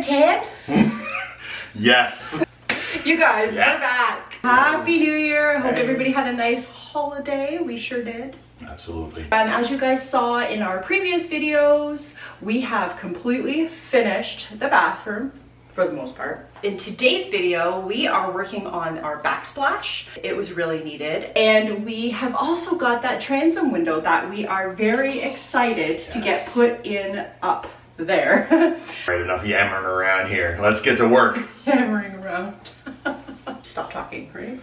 tan? Yes. You guys, Yeah. we're back. Happy New Year. Hope everybody had a nice holiday. We sure did. Absolutely. And as you guys saw in our previous videos, we have completely finished the bathroom for the most part. In today's video, we are working on our backsplash. It was really needed. And we have also got that transom window that we are very excited to get put in up there. Right, enough yammering around here. Let's get to work. Hammering around. Stop talking, right?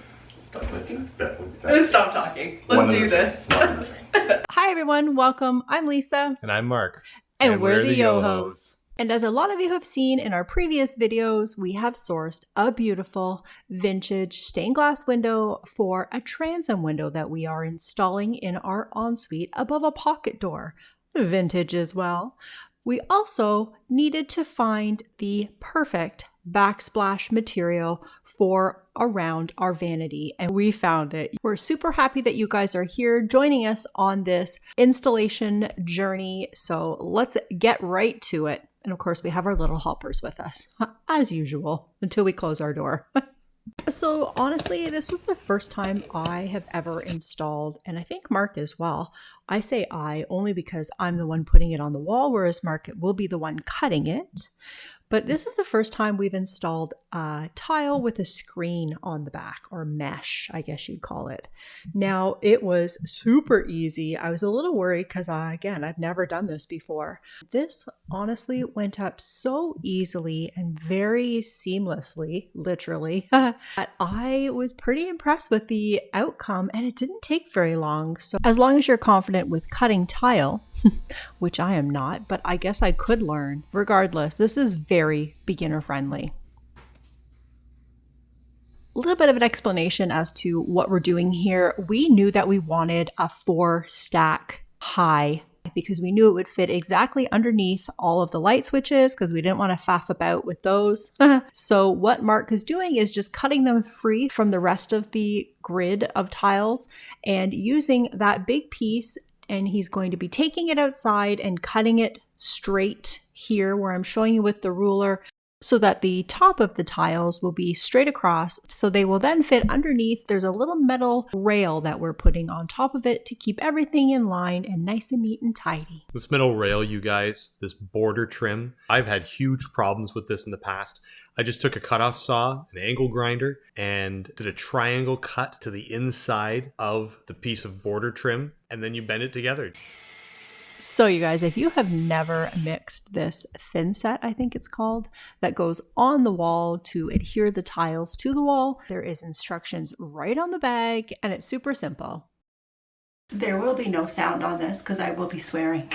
Stop talking. That- Stop talking. one Let's and do the same. this. One and the same. Hi everyone, welcome. I'm Lisa. And I'm Mark. And we're the Yohos. And as a lot of you have seen in our previous videos, we have sourced a beautiful vintage stained glass window for a transom window that we are installing in our ensuite above a pocket door. Vintage as well. We also needed to find the perfect backsplash material for around our vanity, and we found it. We're super happy that you guys are here joining us on this installation journey, so let's get right to it. And of course, we have our little helpers with us, as usual, until we close our door. So honestly, this was the first time I have ever installed, and I think Mark as well. I say I only because I'm the one putting it on the wall, whereas Mark will be the one cutting it. But this is the first time we've installed a tile with a screen on the back, or mesh, I guess you'd call it. Now, it was super easy. I was a little worried because, again, I've never done this before. This honestly went up so easily and very seamlessly, literally, that I was pretty impressed with the outcome, and it didn't take very long. So as long as you're confident with cutting tile, which I am not, but I guess I could learn. Regardless, this is very beginner friendly. A little bit of an explanation as to what we're doing here. We knew that we wanted a 4-stack high because we knew it would fit exactly underneath all of the light switches because we didn't want to faff about with those. So what Mark is doing is just cutting them free from the rest of the grid of tiles and using that big piece, and he's going to be taking it outside and cutting it straight here where I'm showing you with the ruler, so that the top of the tiles will be straight across. So they will then fit underneath. There's a little metal rail that we're putting on top of it to keep everything in line and nice and neat and tidy. This middle rail, you guys, this border trim, I've had huge problems with this in the past. I just took a cutoff saw, an angle grinder, and did a triangle cut to the inside of the piece of border trim, and then you bend it together. So you guys, if you have never mixed this thin set, I think it's called, that goes on the wall to adhere the tiles to the wall, there is instructions right on the bag, and it's super simple. There will be no sound on this because I will be swearing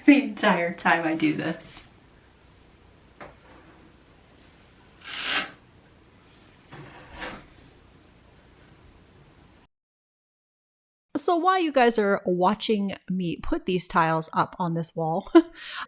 the entire time I do this. So while you guys are watching me put these tiles up on this wall,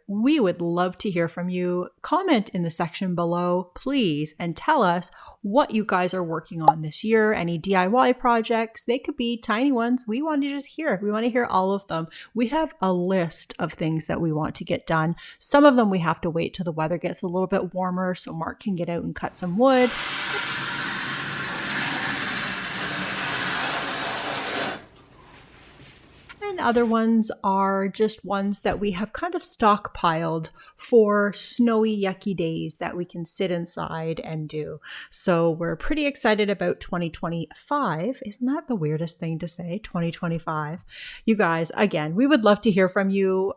we would love to hear from you. Comment in the section below, please, and tell us what you guys are working on this year. Any DIY projects, they could be tiny ones. We want to just hear. We want to hear all of them. We have a list of things that we want to get done. Some of them we have to wait till the weather gets a little bit warmer so Mark can get out and cut some wood. And other ones are just ones that we have kind of stockpiled for snowy, yucky days that we can sit inside and do. So we're pretty excited about 2025. Isn't that the weirdest thing to say? 2025. You guys, again, we would love to hear from you.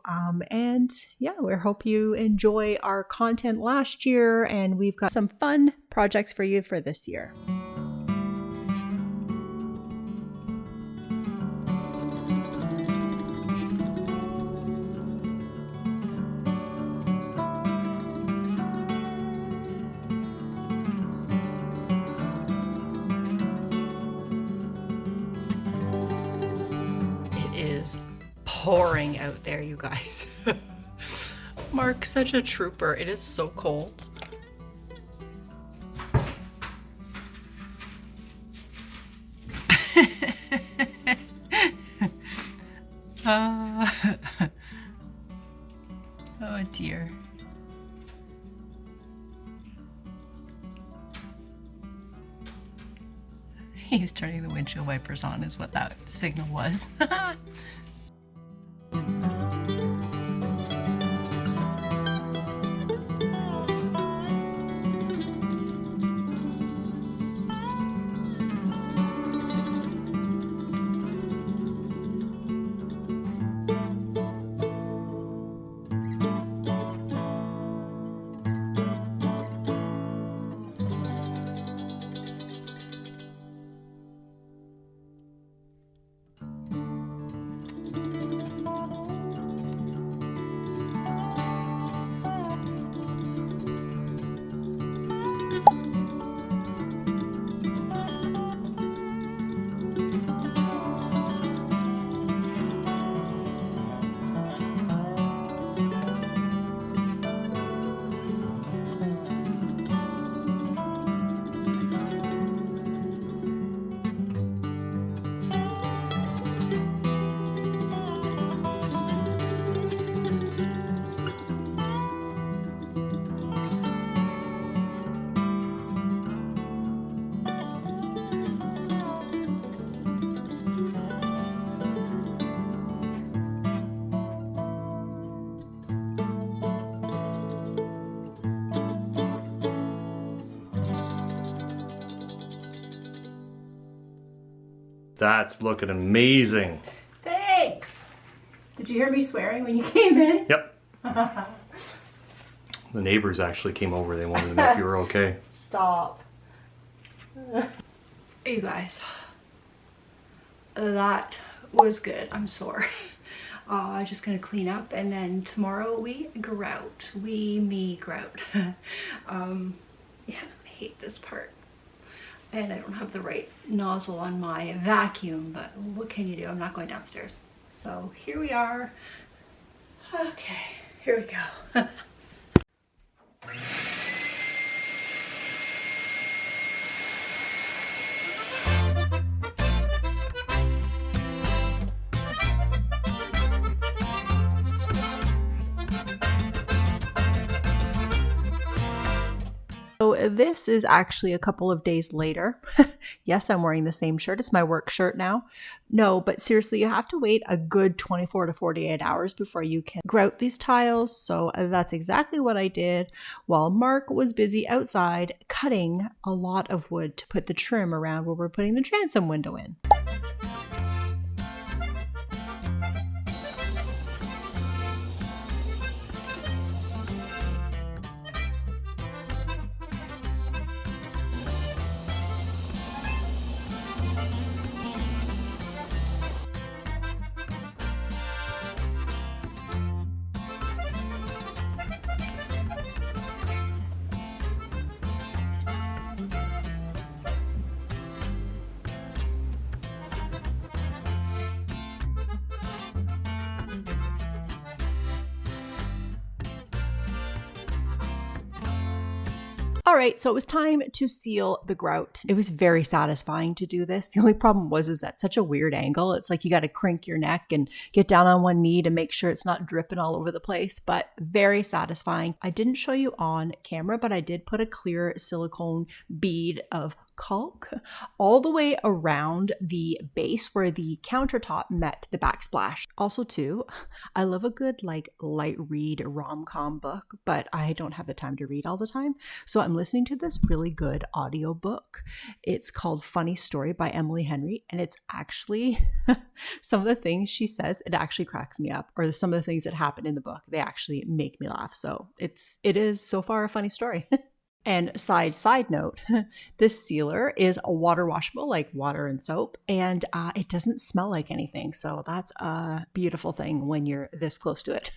And yeah, we hope you enjoy our content last year, and we've got some fun projects for you for this year. Pouring out there, you guys. Mark's such a trooper. It is so cold. Oh dear. He's turning the windshield wipers on is what that signal was. That's looking amazing. Thanks. Did you hear me swearing when you came in? Yep. The neighbors actually came over. They wanted to know if you were okay. Stop. You guys, that was good. I'm sorry. I'm just gonna clean up and then tomorrow we grout. Me grout. Yeah, I hate this part. And I don't have the right nozzle on my vacuum, but what can you do? I'm not going downstairs. So here we are. Okay, here we go. So this is actually a couple of days later. Yes, I'm wearing the same shirt. It's my work shirt now. No, but seriously, you have to wait a good 24 to 48 hours before you can grout these tiles. So that's exactly what I did while Mark was busy outside cutting a lot of wood to put the trim around where we're putting the transom window in. All right, so it was time to seal the grout. It was very satisfying to do this. The only problem was is at such a weird angle. It's like you got to crink your neck and get down on one knee to make sure it's not dripping all over the place, but very satisfying. I didn't show you on camera, but I did put a clear silicone bead of caulk all the way around the base where the countertop met the backsplash. Also too, I love a good like light read rom-com book, but I don't have the time to read all the time. So I'm listening to this really good audio book. It's called Funny Story by Emily Henry. And it's actually some of the things she says, it actually cracks me up, or some of the things that happen in the book, they actually make me laugh. So it is so far a funny story. And side note, this sealer is a water washable, like water and soap, and it doesn't smell like anything. So that's a beautiful thing when you're this close to it.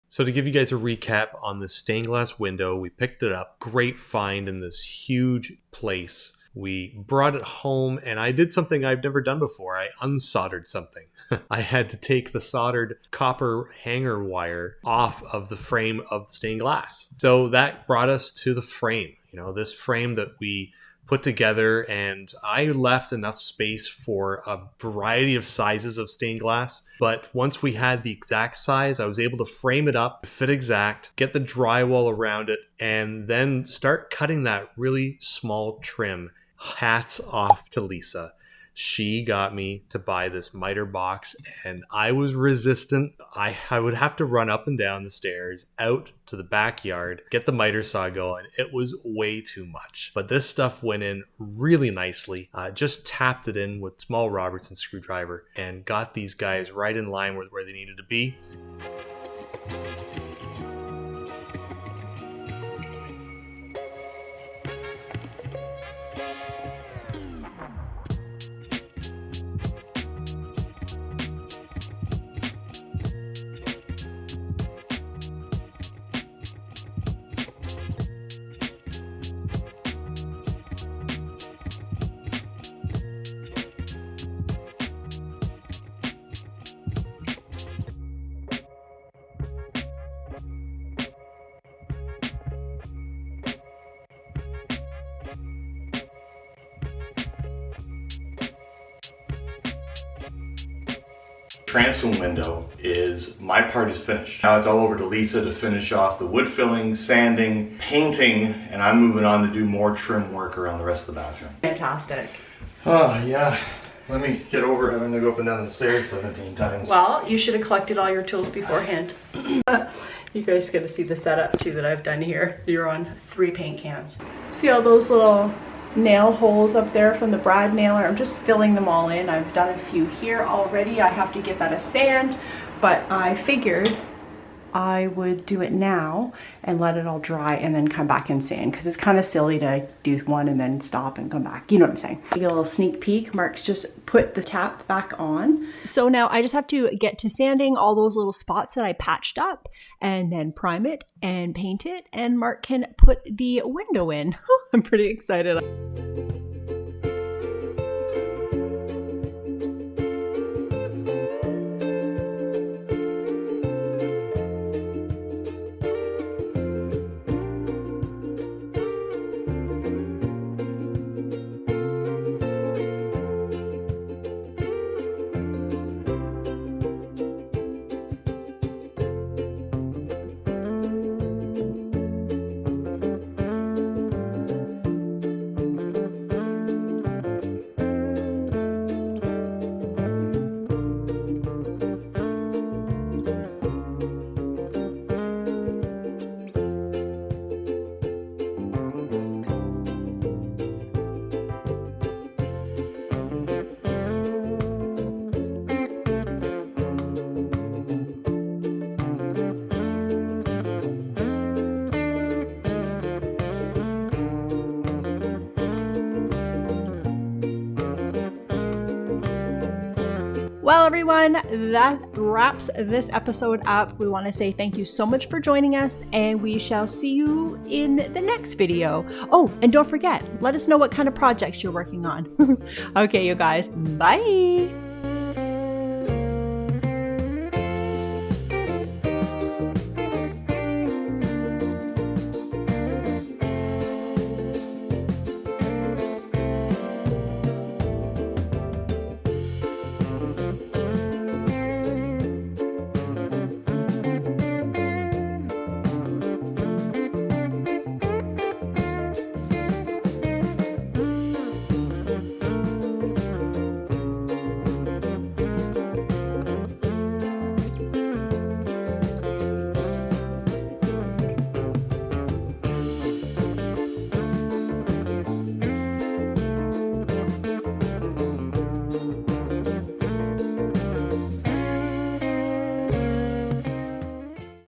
So to give you guys a recap on the stained glass window, we picked it up. Great find in this huge place. We brought it home and I did something I've never done before. I unsoldered something. I had to take the soldered copper hanger wire off of the frame of the stained glass. So that brought us to the frame. You know, this frame that we put together, and I left enough space for a variety of sizes of stained glass. But once we had the exact size, I was able to frame it up, fit exact, get the drywall around it, and then start cutting that really small trim. Hats off to Lisa. She got me to buy this miter box, and I was resistant. I would have to run up and down the stairs, out to the backyard, get the miter saw going. It was way too much. But this stuff went in really nicely. Just tapped it in with small Robertson screwdriver and got these guys right in line with where they needed to be. Transom window is, my part is finished. Now it's all over to Lisa to finish off the wood filling, sanding, painting, and I'm moving on to do more trim work around the rest of the bathroom. Fantastic. Oh yeah, let me get over having to go up and down the stairs 17 times. Well, you should have collected all your tools beforehand. You guys get to see the setup too that I've done here. You're on 3 paint cans. See all those little nail holes up there from the brad nailer? I'm just filling them all in. I've done a few here already. I have to give that a sand, but I figured I would do it now and let it all dry and then come back and sand, because it's kind of silly to do one and then stop and come back. You know what I'm saying? Give you a little sneak peek. Mark's just put the tap back on. So now I just have to get to sanding all those little spots that I patched up and then prime it and paint it, and Mark can put the window in. I'm pretty excited. Well, everyone, that wraps this episode up. We want to say thank you so much for joining us, and we shall see you in the next video. Oh, and don't forget, let us know what kind of projects you're working on. Okay, you guys, bye.